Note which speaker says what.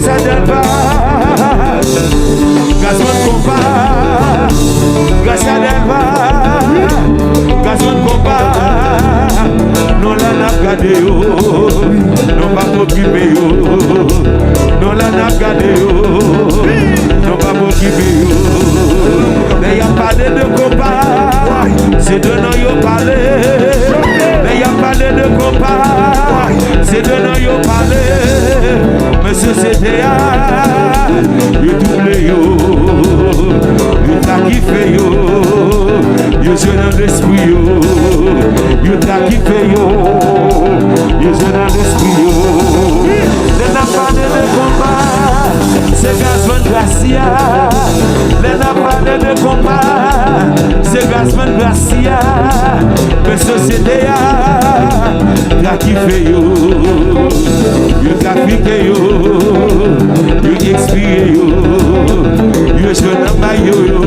Speaker 1: grâce à Delva, grâce à combat, grâce à Delva, grâce à combat, non la n'a gardé non pas m'occuper non la n'a gardé non pas m'occuper mais y a pas de combat, c'est de nous y parler, mais y a pas de combat, c'est de nous y parler, mais société a you double yo, you t'a kiffé yo, you jeune l'esprit yo, you t'a kiffé yo, you jeune l'esprit yo, les n'a pas de combat, c'est gazman gracia, les n'a pas de combat, c'est gazman gracia, mais société a t'a kiffé yo, you t'a piqué yo, you expiré yo, you jeune maillot yo,